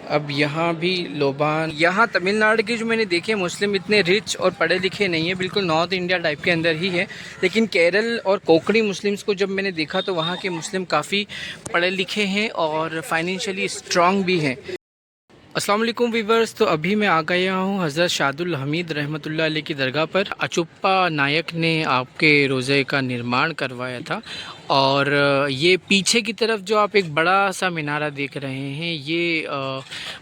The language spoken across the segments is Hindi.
अब यहाँ भी लोबान, यहाँ तमिलनाडु के जो मैंने देखे मुस्लिम इतने रिच और पढ़े लिखे नहीं है, बिल्कुल नॉर्थ इंडिया टाइप के अंदर ही है। लेकिन केरल और कोंकणी मुस्लिम्स को जब मैंने देखा तो वहाँ के मुस्लिम काफ़ी पढ़े लिखे हैं और फाइनेंशियली स्ट्रॉन्ग भी हैं। अस्सलाम वालेकुम वीवर्स, तो अभी मैं आ गया हूँ हज़रत शादुल हमीद रहमतुल्लाह अलैह की दरगाह पर। अचुप्पा नायक ने आपके रोज़े का निर्माण करवाया था। और ये पीछे की तरफ जो आप एक बड़ा सा मीनारा देख रहे हैं, ये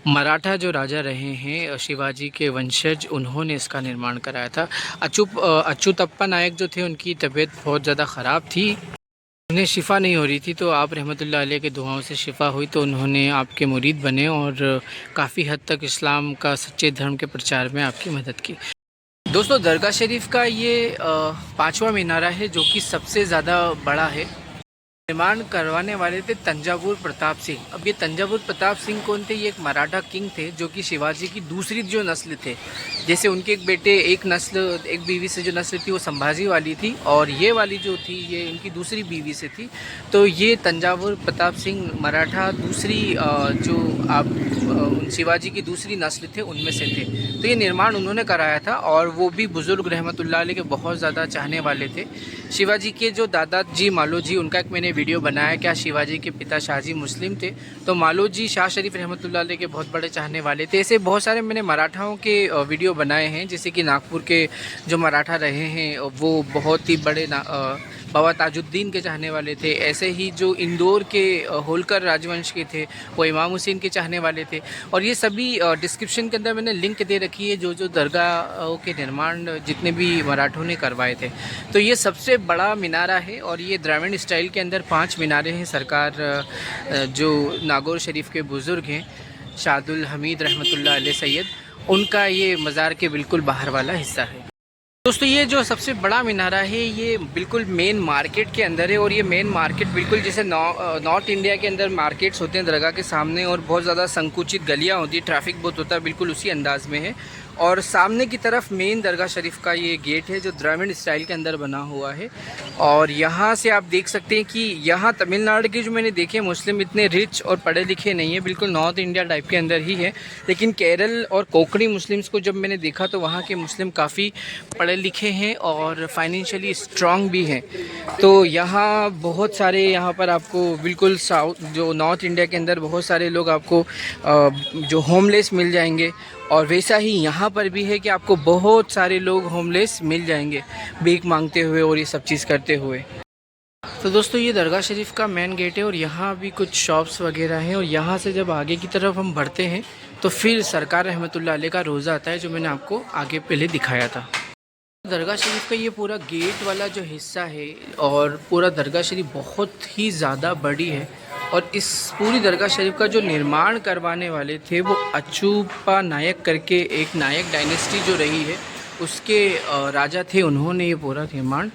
मराठा जो राजा रहे हैं शिवाजी के वंशज, उन्होंने इसका निर्माण कराया था। अच्युतप्पा नायक जो थे, उनकी तबीयत बहुत ज़्यादा ख़राब थी, उन्हें शिफ़ा नहीं हो रही थी, तो आप रहमतुल्लाह अलैह के दुआओं से शिफ़ा हुई, तो उन्होंने आपके मुरीद बने और काफ़ी हद तक इस्लाम का सच्चे धर्म के प्रचार में आपकी मदद की। दोस्तों, दरगाह शरीफ का ये 5वां मीनारा है जो कि सबसे ज़्यादा बड़ा है। निर्माण करवाने वाले थे तंजावुर प्रताप सिंह। अब ये तंजावुर प्रताप सिंह कौन थे? ये एक मराठा किंग थे जो कि शिवाजी की दूसरी जो नस्ल थे। जैसे उनके एक बेटे, एक नस्ल, एक बीवी से जो नस्ल थी वो संभाजी वाली थी, और ये वाली जो थी ये इनकी दूसरी बीवी से थी। तो ये तंजावुर प्रताप सिंह मराठा दूसरी जो आप शिवाजी की दूसरी नस्ल थे उनमें से थे। तो ये निर्माण उन्होंने कराया था, और वो भी बुज़ुर्ग रहमतुल्लाह अलैह के बहुत ज़्यादा चाहने वाले थे। शिवाजी के जो दादाजी मालोजी, उनका एक मैंने वीडियो बनाया, क्या शिवाजी के पिता शाहजी मुस्लिम थे। तो मालोजी शाह शरीफ रहमतुल्लाह अलैह के बहुत बड़े चाहने वाले थे। ऐसे बहुत सारे मैंने मराठाओं के वीडियो बनाए हैं, जैसे कि नागपुर के जो मराठा रहे हैं वो बहुत ही बड़े बाबा ताजुद्दीन के चाहने वाले थे। ऐसे ही जो इंदौर के होलकर राजवंश के थे वो इमाम हुसैन के चाहने वाले थे। और ये सभी डिस्क्रिप्शन के अंदर मैंने लिंक दे रखी है, जो दरगाह के निर्माण जितने भी मराठों ने करवाए थे। तो ये सबसे बड़ा मीनारा है, और ये द्राविड़ स्टाइल के अंदर 5 मीनारे हैं। सरकार जो नागौर शरीफ के बुज़ुर्ग हैं शादुल हमीद रहमतुल्लाह अलैह सैयद, उनका ये मज़ार के बिल्कुल बाहर वाला हिस्सा है। दोस्तों, ये जो सबसे बड़ा मीनारा है ये बिल्कुल मेन मार्केट के अंदर है, और ये मेन मार्केट बिल्कुल जैसे नॉर्थ इंडिया के अंदर मार्केट्स होते हैं दरगाह के सामने, और बहुत ज़्यादा संकुचित गलियाँ होती है, ट्रैफिक बहुत होता है, बिल्कुल उसी अंदाज़ में है। और सामने की तरफ मेन दरगाह शरीफ का ये गेट है जो द्रविड़ स्टाइल के अंदर बना हुआ है। और यहाँ से आप देख सकते हैं कि यहाँ तमिलनाडु के जो मैंने देखे मुस्लिम इतने रिच और पढ़े लिखे नहीं है, बिल्कुल नॉर्थ इंडिया टाइप के अंदर ही है। लेकिन केरल और कोंकणी मुस्लिम्स को जब मैंने देखा तो वहाँ के मुस्लिम काफ़ी पढ़े लिखे हैं और फाइनेंशियली स्ट्रॉन्ग भी हैं। तो यहाँ बहुत सारे, यहाँ पर आपको बिल्कुल साउथ जो नॉर्थ इंडिया के अंदर बहुत सारे लोग आपको जो होमलेस मिल जाएंगे, और वैसा ही यहाँ पर भी है कि आपको बहुत सारे लोग होमलेस मिल जाएंगे भीख मांगते हुए और ये सब चीज़ करते हुए। तो दोस्तों, ये दरगाह शरीफ का मेन गेट है, और यहाँ भी कुछ शॉप्स वगैरह हैं। और यहाँ से जब आगे की तरफ हम बढ़ते हैं तो फिर सरकार रहमतुल्लाह अलैह का रोज़ा आता है, जो मैंने आपको आगे पहले दिखाया था। दरगाह शरीफ का ये पूरा गेट वाला जो हिस्सा है, और पूरा दरगाह शरीफ बहुत ही ज़्यादा बड़ी है। और इस पूरी दरगाह शरीफ का जो निर्माण करवाने वाले थे वो अचुप्पा नायक करके एक नायक डायनेस्टी जो रही है उसके राजा थे, उन्होंने ये पूरा निर्माण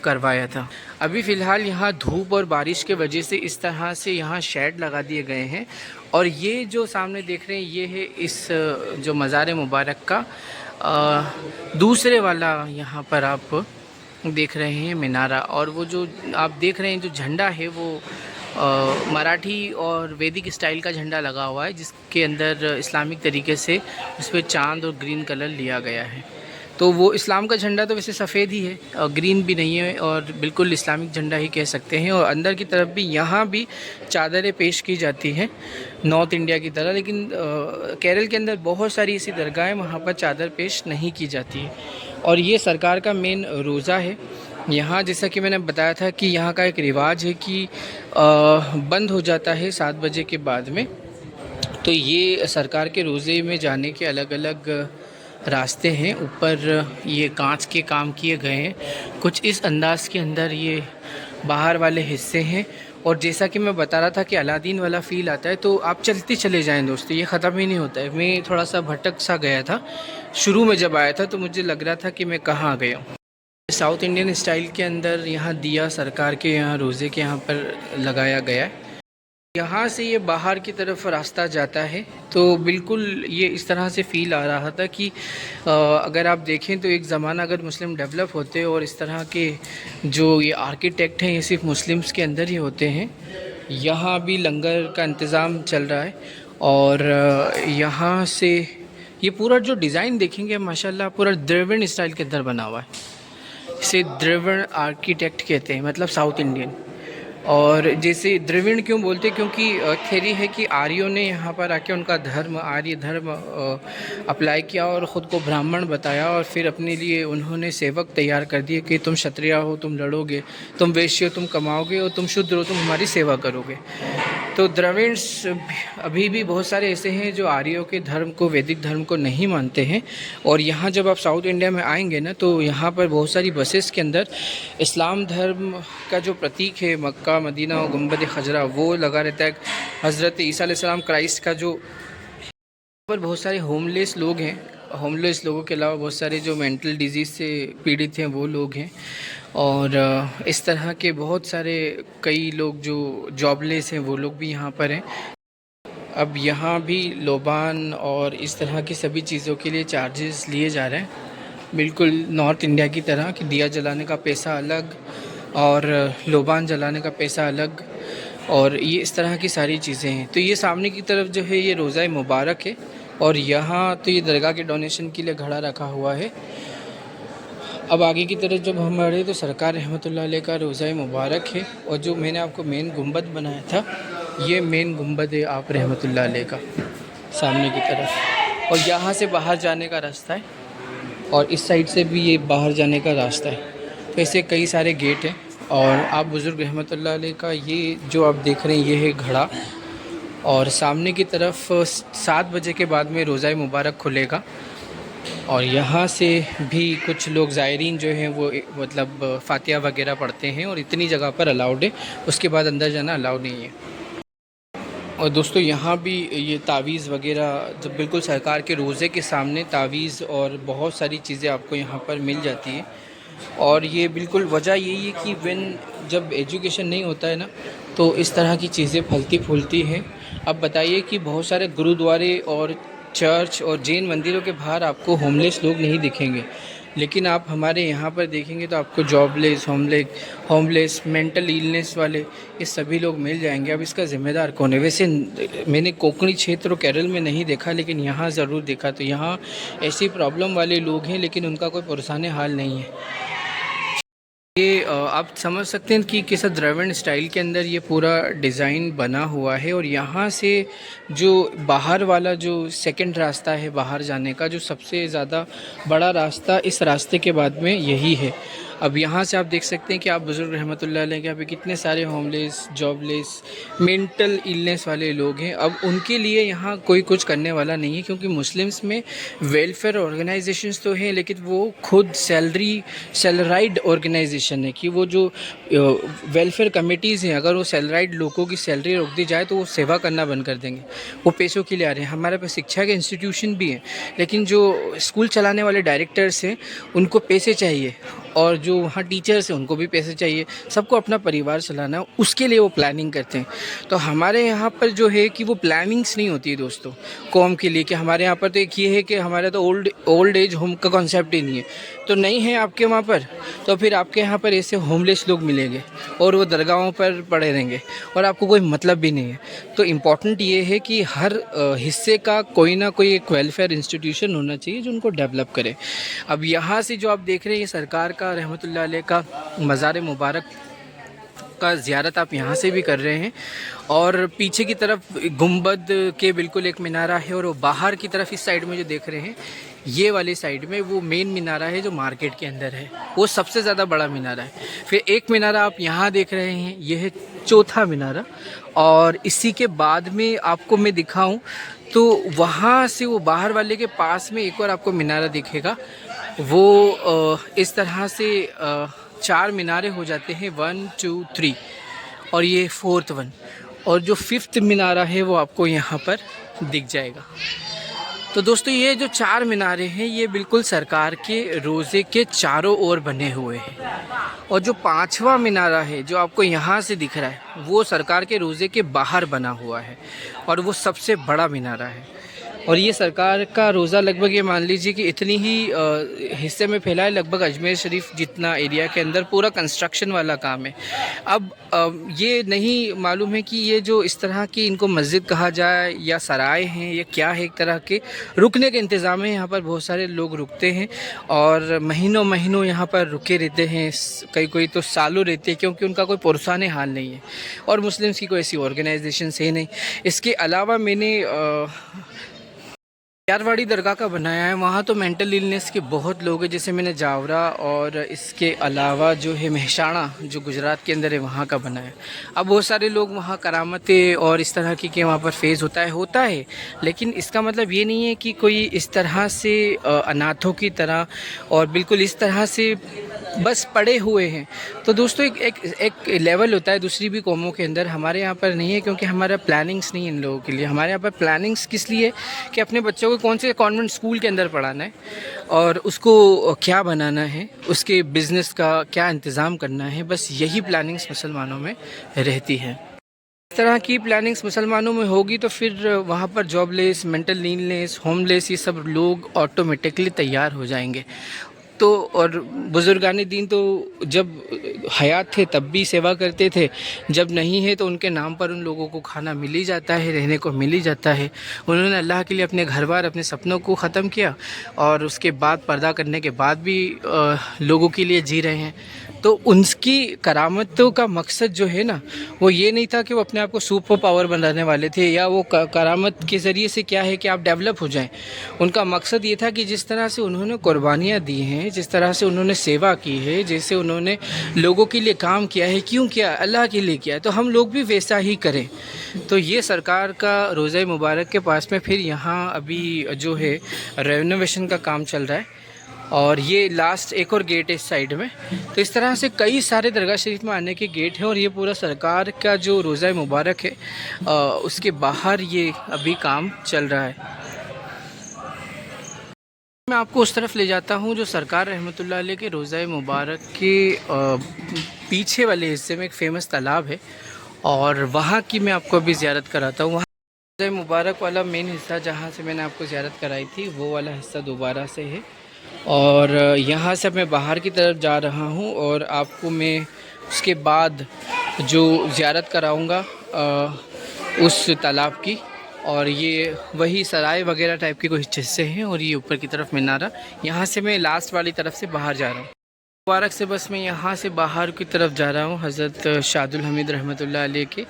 करवाया था। अभी फ़िलहाल यहाँ धूप और बारिश के वजह से इस तरह से यहाँ शेड लगा दिए गए हैं। और ये जो सामने देख रहे हैं ये है इस जो मज़ार मुबारक का दूसरे वाला, यहाँ पर आप देख रहे हैं मीनारा। और वो जो आप देख रहे हैं जो झंडा है वो मराठी और वैदिक स्टाइल का झंडा लगा हुआ है, जिसके अंदर इस्लामिक तरीके से उस पर चाँद और ग्रीन कलर लिया गया है। तो वो इस्लाम का झंडा तो वैसे सफ़ेद ही है और ग्रीन भी नहीं है, और बिल्कुल इस्लामिक झंडा ही कह सकते हैं। और अंदर की तरफ भी यहाँ भी चादरें पेश की जाती हैं नॉर्थ इंडिया की तरह, लेकिन केरल के अंदर बहुत सारी ऐसी दरगाहें वहाँ पर चादर पेश नहीं की जाती है। और ये सरकार का मेन रोज़ा है। यहाँ जैसा कि मैंने बताया था कि यहाँ का एक रिवाज है कि बंद हो जाता है 7 बजे के बाद में। तो ये सरकार के रोज़े में जाने के अलग अलग रास्ते हैं। ऊपर ये कांच के काम किए गए हैं, कुछ इस अंदाज़ के अंदर ये बाहर वाले हिस्से हैं। और जैसा कि मैं बता रहा था कि अलादीन वाला फ़ील आता है, तो आप चलते चले जाएं दोस्तों, ये ख़त्म ही नहीं होता है। मैं थोड़ा सा भटक सा गया था शुरू में जब आया था, तो मुझे लग रहा था कि मैं कहाँ आ गया हूँ। साउथ इंडियन स्टाइल के अंदर यहाँ दिया सरकार के यहाँ रोज़े के यहाँ पर लगाया गया है। यहाँ से ये बाहर की तरफ रास्ता जाता है, तो बिल्कुल ये इस तरह से फ़ील आ रहा था कि अगर आप देखें तो एक ज़माना अगर मुस्लिम डेवलप होते और इस तरह के जो ये आर्किटेक्ट हैं ये सिर्फ मुस्लिम्स के अंदर ही होते हैं। यहाँ भी लंगर का इंतज़ाम चल रहा है, और यहाँ से ये पूरा जो डिज़ाइन देखेंगे माशाल्लाह पूरा द्रविड़ स्टाइल के अंदर बना हुआ है। इसे द्रविड़ आर्किटेक्ट कहते हैं, मतलब साउथ इंडियन। और जैसे द्रविड़ क्यों बोलते हैं, क्योंकि थ्योरी है कि आर्यों ने यहाँ पर आके उनका धर्म, आर्य धर्म अप्लाई किया और ख़ुद को ब्राह्मण बताया, और फिर अपने लिए उन्होंने सेवक तैयार कर दिए कि तुम क्षत्रिय हो, तुम लड़ोगे, तुम वैश्य हो, तुम कमाओगे, और तुम शूद्र हो, तुम हमारी सेवा करोगे। तो द्रविड़ अभी भी बहुत सारे ऐसे हैं जो आर्यों के धर्म को, वैदिक धर्म को नहीं मानते हैं। और यहाँ जब आप साउथ इंडिया में आएंगे ना, तो यहाँ पर बहुत सारी बसेस के अंदर इस्लाम धर्म का जो प्रतीक है, मक्का, मदीना और गुंबद खजरा, वो लगा रहता है। हज़रत ईसा अलैहिस्सलाम क्राइस्ट का जो, पर बहुत सारे होमलेस लोग हैं। होमलेस लोगों के अलावा बहुत सारे जो मेंटल डिजीज़ से पीड़ित हैं वो लोग हैं। और इस तरह के बहुत सारे कई लोग जो जॉबलेस हैं वो लोग भी यहाँ पर हैं। अब यहाँ भी लोबान और इस तरह की सभी चीज़ों के लिए चार्जेस लिए जा रहे हैं, बिल्कुल नॉर्थ इंडिया की तरह कि दिया जलाने का पैसा अलग और लोबान जलाने का पैसा अलग, और ये इस तरह की सारी चीज़ें हैं। तो ये सामने की तरफ जो है ये रोज़ा मुबारक है, और यहाँ तो ये दरगाह के डोनेशन के लिए घड़ा रखा हुआ है। अब आगे की तरफ जब हम बढ़े तो सरकार रहमतुल्लाह अलैह का रोज़ा मुबारक है, और जो मैंने आपको मेन गुंबद बनाया था, ये मेन गुंबद है आप रहमतुल्लाह अलैह का सामने की तरफ। और यहाँ से बाहर जाने का रास्ता है, और इस साइड से भी ये बाहर जाने का रास्ता है। तो ऐसे कई सारे गेट हैं। और आप बुज़ुर्ग रहमतुल्लाह अलैह का ये जो आप देख रहे हैं ये है घड़ा, और सामने की तरफ 7 बजे के बाद में रोज़ा मुबारक खुलेगा। और यहाँ से भी कुछ लोग ज़ायरीन जो हैं वो मतलब फ़ातिहा वगैरह पढ़ते हैं, और इतनी जगह पर अलाउड है, उसके बाद अंदर जाना अलाउड नहीं है। और दोस्तों यहाँ भी ये तावीज़ वगैरह, जब बिल्कुल सरकार के रोज़े के सामने तावीज़ और बहुत सारी चीज़ें आपको यहाँ पर मिल जाती हैं। और ये बिल्कुल वजह यही है कि जब एजुकेशन नहीं होता है ना, तो इस तरह की चीज़ें फलती फूलती हैं। अब बताइए कि बहुत सारे गुरुद्वारे और चर्च और जैन मंदिरों के बाहर आपको होमलेस लोग नहीं दिखेंगे, लेकिन आप हमारे यहाँ पर देखेंगे तो आपको जॉबलेस, होमलेस, मेंटल इलनेस वाले, ये सभी लोग मिल जाएंगे। अब इसका ज़िम्मेदार कौन है? वैसे मैंने कोंकणी क्षेत्र और केरल में नहीं देखा, लेकिन यहाँ ज़रूर देखा। तो यहाँ ऐसी प्रॉब्लम वाले लोग हैं, लेकिन उनका कोई पुरसाने हाल नहीं है। ये आप समझ सकते हैं कि किस द्रविड़ स्टाइल के अंदर ये पूरा डिज़ाइन बना हुआ है। और यहाँ से जो बाहर वाला जो सेकंड रास्ता है बाहर जाने का, जो सबसे ज़्यादा बड़ा रास्ता, इस रास्ते के बाद में यही है। अब यहाँ से आप देख सकते हैं कि आप बुज़ुर्ग रहमतुल्लाह अलैह के यहाँ पे कितने सारे होमलेस, जॉबलेस, मेंटल इलनेस वाले लोग हैं। अब उनके लिए यहाँ कोई कुछ करने वाला नहीं है, क्योंकि मुस्लिम्स में वेलफेयर ऑर्गेनाइजेशंस तो हैं, लेकिन वो खुद सैलराइड ऑर्गेनाइजेशन है कि वो जो वेलफेयर कमेटीज़ हैं, अगर वो सैलराइड लोगों की सैलरी रोक दी जाए तो वो सेवा करना बंद कर देंगे। वो पैसों के लिए आ रहे हैं। हमारे पास शिक्षा के इंस्टीट्यूशन भी हैं, लेकिन जो स्कूल चलाने वाले डायरेक्टर्स हैं उनको पैसे चाहिए, और जो वहाँ टीचर्स हैं उनको भी पैसे चाहिए। सबको अपना परिवार चलाना है, उसके लिए वो प्लानिंग करते हैं। तो हमारे यहाँ पर जो है कि वो प्लानिंग्स नहीं होती है दोस्तों कौम के लिए, कि हमारे यहाँ पर तो एक ये है कि हमारा तो ओल्ड एज होम का कॉन्सेप्ट ही नहीं है। तो नहीं है आपके वहाँ पर, तो फिर आपके यहाँ पर ऐसे होमलेस लोग मिलेंगे और वो दरगाहों पर पड़े रहेंगे, और आपको कोई मतलब भी नहीं है। तो इम्पॉर्टेंट ये है कि हर हिस्से का कोई ना कोई एक वेलफेयर इंस्टीट्यूशन होना चाहिए जो उनको डेवलप करे। अब यहाँ से जो आप देख रहे हैं ये सरकार का रहमतुल्लाह अलैह का मज़ार मुबारक का ज़ियारत आप यहाँ से भी कर रहे हैं। और पीछे की तरफ गुंबद के बिल्कुल एक मीनारा है, और वो बाहर की तरफ इस साइड में जो देख रहे हैं ये वाली साइड में वो मेन मीनारा है जो मार्केट के अंदर है, वो सबसे ज़्यादा बड़ा मीनारा है। फिर एक मीनारा आप यहाँ देख रहे हैं, ये है चौथा मीनारा। और इसी के बाद में आपको मैं दिखाऊं तो वहाँ से वो बाहर वाले के पास में एक और आपको मीनारा दिखेगा। वो इस तरह से 4 मीनारे हो जाते हैं, 1 2 3, और ये 4th वन, और जो 5th मीनारा है वो आपको यहाँ पर दिख जाएगा। तो दोस्तों ये जो 4 मीनारे हैं ये बिल्कुल सरकार के रोज़े के चारों ओर बने हुए हैं, और जो 5वां मीनारा है जो आपको यहाँ से दिख रहा है वो सरकार के रोज़े के बाहर बना हुआ है, और वो सबसे बड़ा मीनारा है। और ये सरकार का रोज़ा लगभग ये मान लीजिए कि इतनी ही हिस्से में फैला है, लगभग अजमेर शरीफ जितना एरिया के अंदर पूरा कंस्ट्रक्शन वाला काम है। अब ये नहीं मालूम है कि ये जो इस तरह की इनको मस्जिद कहा जाए या सराय हैं या क्या है, एक तरह के रुकने के इंतज़ाम है। यहाँ पर बहुत सारे लोग रुकते हैं और महीनों महीनों यहाँ पर रुके रहते हैं, कई कोई तो सालों रहते हैं, क्योंकि उनका कोई पुरसाने हाल नहीं है और मुस्लिम्स की कोई ऐसी ऑर्गेनाइजेशन है नहीं। इसके अलावा मैंने यारवाड़ी दरगाह का बनाया है, वहाँ तो मेंटल इलनेस के बहुत लोग हैं, जैसे मैंने जावरा और इसके अलावा जो है महसाणा जो गुजरात के अंदर है वहाँ का बनाया है। अब बहुत सारे लोग वहाँ करामतें और इस तरह की वहाँ पर फेज़ होता है, लेकिन इसका मतलब ये नहीं है कि कोई इस तरह से अनाथों की तरह और बिल्कुल इस तरह से बस पड़े हुए हैं। तो दोस्तों एक लेवल होता है दूसरी भी कौमों के अंदर, हमारे यहाँ पर नहीं है, क्योंकि हमारा प्लानिंग्स नहीं है इन लोगों के लिए। हमारे यहाँ पर प्लानिंग्स किस लिए कि अपने बच्चों को कौन से कॉन्वेंट स्कूल के अंदर पढ़ाना है और उसको क्या बनाना है, उसके बिज़नेस का क्या इंतज़ाम करना है, बस यही प्लानिंग्स मुसलमानों में रहती है। इस तरह की प्लानिंग्स मुसलमानों में होगी तो फिर वहाँ पर जॉबलेस, मेंटल इलनेस, होमलेस ये सब लोग ऑटोमेटिकली तैयार हो जाएंगे। तो और बुज़ुर्गान दीन तो जब हयात थे तब भी सेवा करते थे, जब नहीं है तो उनके नाम पर उन लोगों को खाना मिल ही जाता है, रहने को मिल ही जाता है। उन्होंने अल्लाह के लिए अपने घर बार, अपने सपनों को ख़त्म किया और उसके बाद पर्दा करने के बाद भी लोगों के लिए जी रहे हैं। तो उनकी करामतों का मकसद जो है ना, वो ये नहीं था कि वो अपने आप को सुपर पावर बनाने वाले थे, या वो करामत के ज़रिए से क्या है कि आप डेवलप हो जाएं। उनका मकसद ये था कि जिस तरह से उन्होंने कुर्बानियाँ दी हैं, जिस तरह से उन्होंने सेवा की है, जैसे उन्होंने लोगों के लिए काम किया है, क्यों किया? अल्लाह के लिए किया है, तो हम लोग भी वैसा ही करें। तो ये सरकार का रोज़ा मुबारक के पास में फिर यहाँ अभी जो है रेनोवेशन का काम चल रहा है और ये लास्ट एक और गेट है इस साइड में। तो इस तरह से कई सारे दरगाह शरीफ में आने के गेट हैं और ये पूरा सरकार का जो रोज़ा मुबारक है उसके बाहर ये अभी काम चल रहा है। मैं आपको उस तरफ ले जाता हूँ जो सरकार रहमतुल्लाह अलैह के रोज़ा मुबारक के पीछे वाले हिस्से में एक फ़ेमस तालाब है और वहाँ की मैं आपको अभी ज़ियारत कराता हूँ। वहाँ रोज़ा मुबारक वाला मेन हिस्सा जहाँ से मैंने आपको ज़ियारत कराई थी वो वाला हिस्सा दोबारा से है और यहाँ से मैं बाहर की तरफ जा रहा हूँ और आपको मैं उसके बाद जो ज़ियारत कराऊँगा उस तालाब की, और ये वही सराय वगैरह टाइप के कुछ हिस्से हैं और ये ऊपर की तरफ मीनारा। यहाँ से मैं लास्ट वाली तरफ से बाहर जा रहा हूँ मुबारक से, बस मैं यहाँ से बाहर की तरफ जा रहा हूँ हज़रत शादुल हमीद रहमतुल्लाह अलैह के,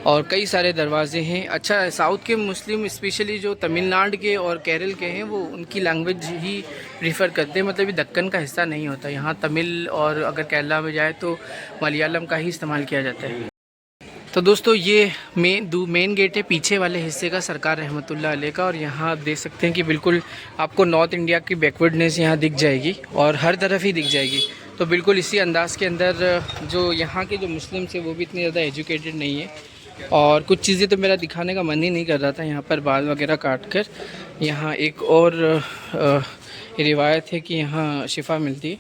और कई सारे दरवाज़े हैं। अच्छा, साउथ के मुस्लिम स्पेशली जो तमिलनाडु के और केरल के हैं वो उनकी लैंग्वेज ही प्रीफर करते हैं, मतलब ये दक्कन का हिस्सा नहीं होता। यहाँ तमिल और अगर केरला में जाए तो मलयालम का ही इस्तेमाल किया जाता है। तो दोस्तों ये मेन गेट है पीछे वाले हिस्से का सरकार रहमतुल्लाह अलैह का, और यहाँ आप देख सकते हैं कि बिल्कुल आपको नॉर्थ इंडिया की बैकवर्डनेस यहाँ दिख जाएगी और हर तरफ ही दिख जाएगी। तो बिल्कुल इसी अंदाज़ के अंदर जो यहाँ के जो मुस्लिम्स हैं वो भी इतने ज़्यादा एजुकेटेड नहीं है और कुछ चीज़ें तो मेरा दिखाने का मन ही नहीं कर रहा था। यहाँ पर बाल वगैरह काट कर, यहाँ एक और रिवायत है कि यहाँ शिफा मिलती है,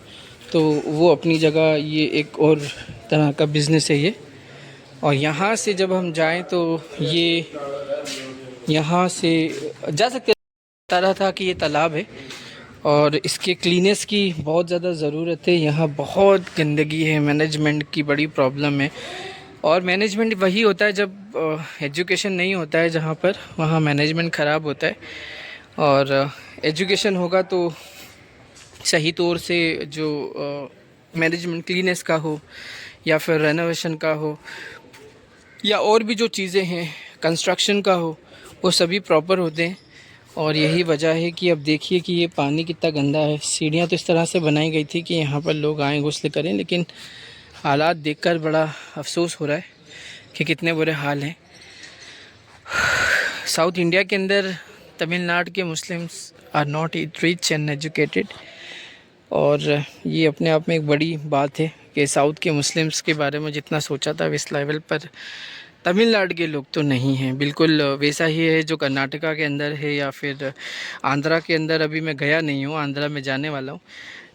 तो वो अपनी जगह ये एक और तरह का बिज़नेस है ये। और यहाँ से जब हम जाएं तो ये यहाँ से जा सकते हैं। बता रहा था कि ये तालाब है और इसके क्लीनेस की बहुत ज़्यादा ज़रूरत है। यहाँ बहुत गंदगी है, मैनेजमेंट की बड़ी प्रॉब्लम है, और मैनेजमेंट वही होता है जब एजुकेशन नहीं होता है, जहाँ पर वहाँ मैनेजमेंट ख़राब होता है। और एजुकेशन होगा तो सही तौर से जो मैनेजमेंट क्लीनेस का हो या फिर रेनोवेशन का हो या और भी जो चीज़ें हैं कंस्ट्रक्शन का हो, वो सभी प्रॉपर होते हैं। और यही वजह है कि अब देखिए कि ये पानी कितना गंदा है। सीढ़ियाँ तो इस तरह से बनाई गई थी कि यहाँ पर लोग आएँ गुस्ल करें, लेकिन हालात देखकर बड़ा अफसोस हो रहा है कि कितने बुरे हाल हैं। साउथ इंडिया के अंदर तमिलनाडु के Muslims are not rich and educated, और ये अपने आप में एक बड़ी बात है कि साउथ के मुस्लिम्स के बारे में जितना सोचा था इस लेवल पर तमिलनाडु के लोग तो नहीं हैं। बिल्कुल वैसा ही है जो कर्नाटका के अंदर है या फिर आंध्रा के अंदर। अभी मैं गया नहीं हूँ, आंध्रा में जाने वाला हूँ,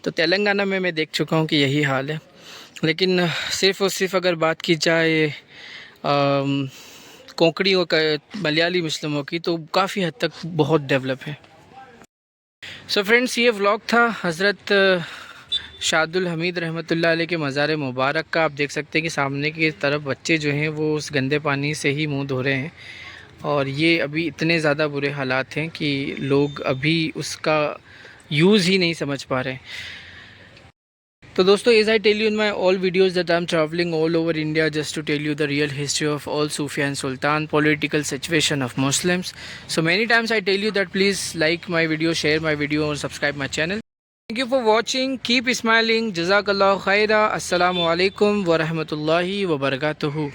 तो तेलंगाना में मैं देख चुका हूँ कि यही हाल है। लेकिन सिर्फ़ और सिर्फ अगर बात की जाए कोंकणी और मलयाली मुस्लिमों की तो काफ़ी हद तक बहुत डेवलप है। सो फ्रेंड्स, ये व्लॉग था हज़रत शादुल हमीद रहमतुल्लाह अलैह के मज़ार मुबारक का। आप देख सकते हैं कि सामने की तरफ बच्चे जो हैं वो उस गंदे पानी से ही मुंह धो रहे हैं और ये अभी इतने ज़्यादा बुरे हालात हैं कि लोग अभी उसका यूज़ ही नहीं समझ पा रहे हैं। तो दोस्तों, as I tell you in my all videos that I'm traveling all over India just to tell you the real history of all Sufyan Sultan, political situation of Muslims. So many times I tell you that please like my video, share my video or subscribe my channel. Thank you for watching. Keep smiling. Jazakallah khaira. Assalamu alaikum wa rahmatullahi wa barakatuhu.